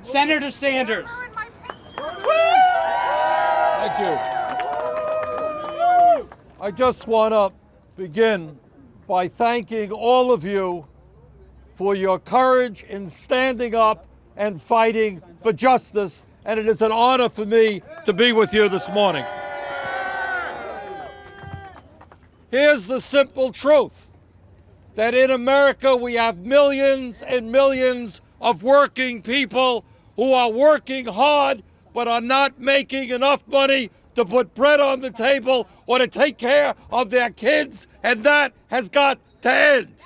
Senator Sanders. Thank you. I just want to begin by thanking all of you for your courage in standing up and fighting for justice, and it is an honor for me to be with you this morning. Here's the simple truth, that in America we have millions and millions of working people who are working hard but are not making enough money to put bread on the table or to take care of their kids, and that has got to end.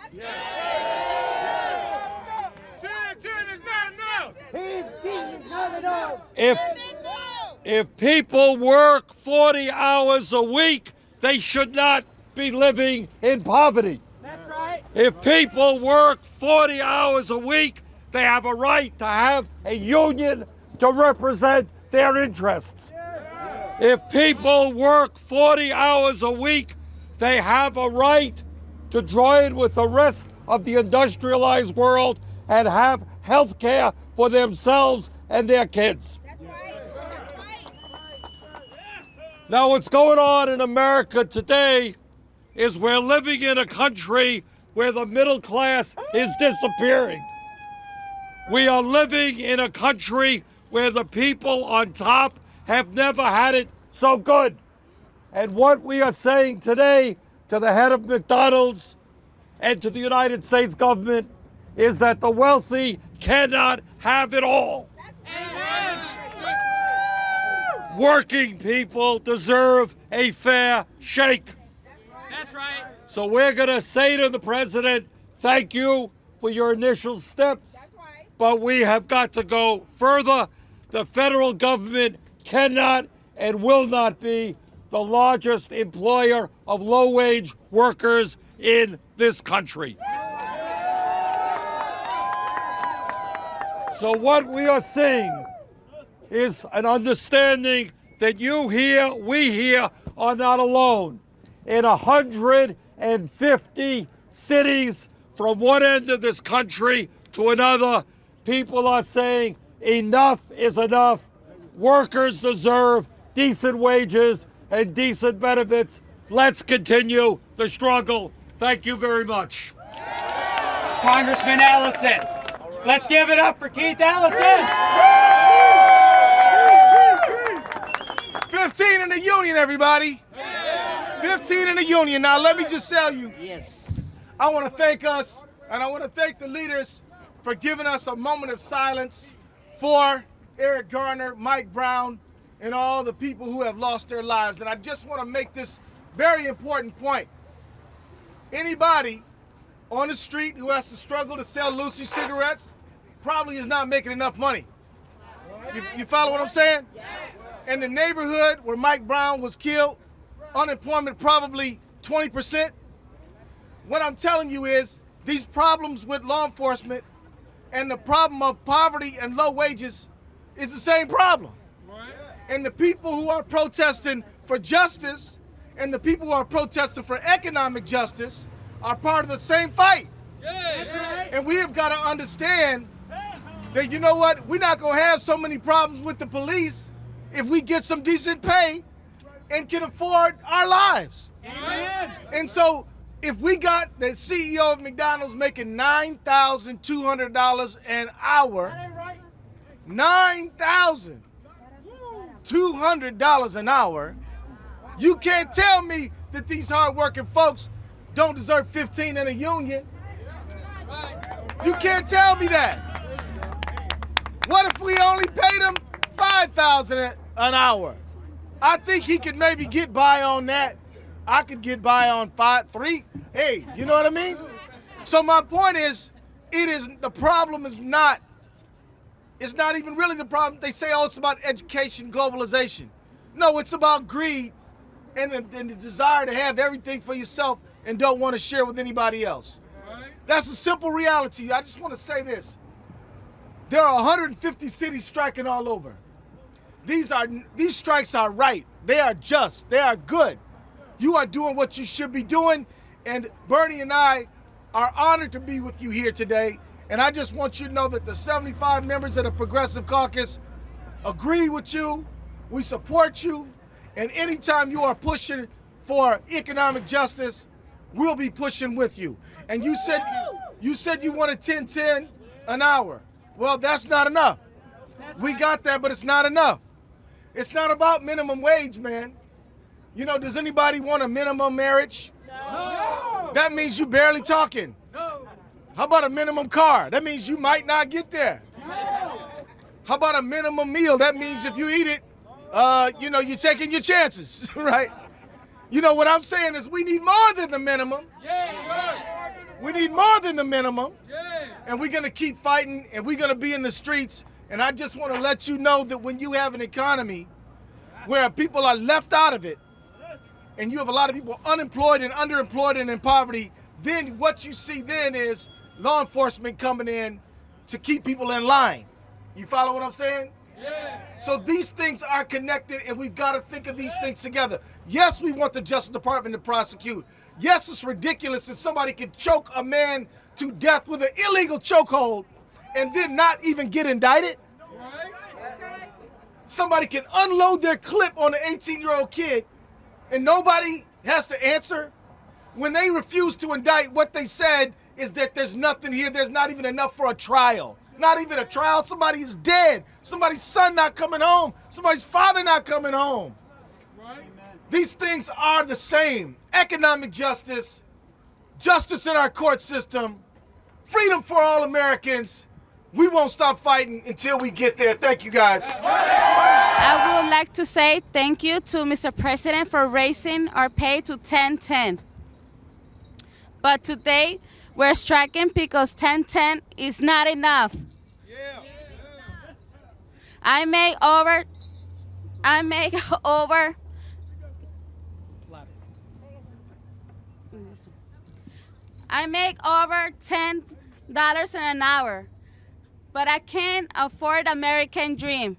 If people work 40 hours a week, they should not be living in poverty. That's right. If people work 40 hours a week, they have a right to have a union to represent their interests. If people work 40 hours a week, they have a right to join with the rest of the industrialized world and have health care for themselves and their kids. That's right. That's right. Now, what's going on in America today is we're living in a country where the middle class is disappearing. We are living in a country where the people on top have never had it so good. And what we are saying today to the head of McDonald's and to the United States government is that the wealthy cannot have it all. Working people deserve a fair shake. That's right. So we're going to say to the president, thank you for your initial steps, That's right. but we have got to go further. The federal government cannot and will not be the largest employer of low-wage workers in this country. So what we are seeing is an understanding that you here, we here, are not alone. In 150 cities from one end of this country to another, people are saying enough is enough. Workers deserve decent wages and decent benefits. Let's continue the struggle. Thank you very much. Congressman Ellison. Let's give it up for Keith Ellison. 15 in the union, everybody. 15 in the union. Now, let me just tell you. Yes. I want to thank us, and I want to thank the leaders for giving us a moment of silence for Eric Garner, Mike Brown, and all the people who have lost their lives. And I just want to make this very important point. Anybody on the street who has to struggle to sell Lucy cigarettes probably is not making enough money. You follow what I'm saying? In the neighborhood where Mike Brown was killed, unemployment probably 20%. What I'm telling you is these problems with law enforcement and the problem of poverty and low wages is the same problem. And the people who are protesting for justice and the people who are protesting for economic justice are part of the same fight. And we have got to understand that, you know what, we're not going to have so many problems with the police if we get some decent pay and can afford our lives. Amen. And so if we got the CEO of McDonald's making $9,200 an hour, $9,200 an hour, you can't tell me that these hardworking folks don't deserve 15 in a union. You can't tell me that. What if we only paid them $5,000 an hour? I think he could maybe get by on that. I could get by on 3. Hey, you know what I mean? So my point is, the problem is not, it's not even really the problem. They say, oh, it's about education, globalization. No, it's about greed and the desire to have everything for yourself and don't want to share with anybody else. That's a simple reality. I just want to say this. There are 150 cities striking all over. These strikes are right. They are just. They are good. You are doing what you should be doing, and Bernie and I are honored to be with you here today, And I just want you to know that the 75 members of the Progressive Caucus agree with you. We support you. And anytime you are pushing for economic justice, we'll be pushing with you. And you said you wanted 10.10 an hour. Well, that's not enough. We got that, but it's not enough. It's not about minimum wage, man. You know, does anybody want a minimum marriage? No. That means you barely talking. No. How about a minimum car? That means you might not get there. No. How about a minimum meal? That means if you eat it, you know, you're taking your chances, right? You know, what I'm saying is we need more than the minimum. Yeah. We need more than the minimum. Yeah. And we're going to keep fighting, and we're going to be in the streets. And I just want to let you know that when you have an economy where people are left out of it, and you have a lot of people unemployed and underemployed and in poverty, then what you see then is law enforcement coming in to keep people in line. You follow what I'm saying? Yeah. So these things are connected, and we've got to think of these things together. Yes, we want the Justice Department to prosecute. Yes, it's ridiculous that somebody can choke a man to death with an illegal chokehold and then not even get indicted. Somebody can unload their clip on an 18-year-old kid and nobody has to answer. When they refuse to indict, what they said is that there's nothing here. There's not even enough for a trial. Not even a trial. Somebody is dead. Somebody's son not coming home. Somebody's father not coming home. Right? These things are the same. Economic justice, justice in our court system, freedom for all Americans. We won't stop fighting until we get there. Thank you, guys. I would like to say thank you to Mr. President for raising our pay to 10.10. But today, we're striking because 10.10 is not enough. Yeah. I make over $10 an hour. But I can't afford American dream.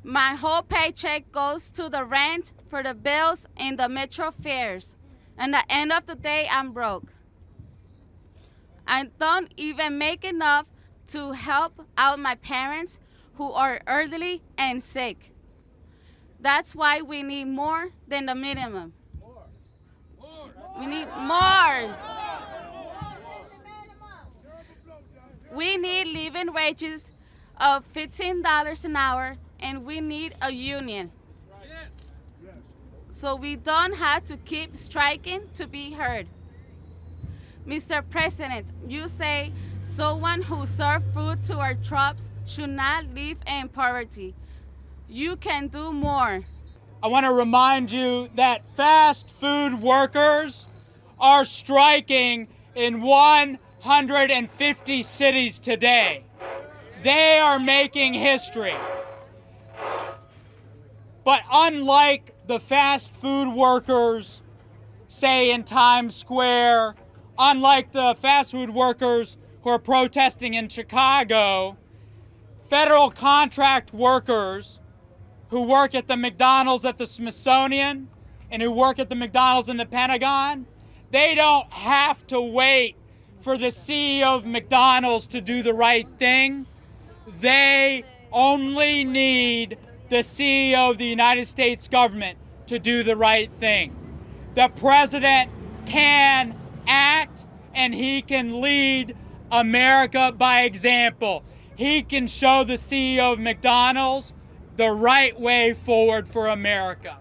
My whole paycheck goes to the rent, for the bills, and the metro fares. And at the end of the day, I'm broke. I don't even make enough to help out my parents who are elderly and sick. That's why we need more than the minimum. We need more. We need living wages of $15 an hour, and we need a union. So we don't have to keep striking to be heard. Mr. President, you say someone who serves food to our troops should not live in poverty. You can do more. I want to remind you that fast food workers are striking in 150 cities today. They are making history. But unlike the fast food workers, say in Times Square, unlike the fast food workers who are protesting in Chicago, federal contract workers who work at the McDonald's at the Smithsonian and who work at the McDonald's in the Pentagon, they don't have to wait for the CEO of McDonald's to do the right thing. They only need the CEO of the United States government to do the right thing. The president can act, and he can lead America by example. He can show the CEO of McDonald's the right way forward for America.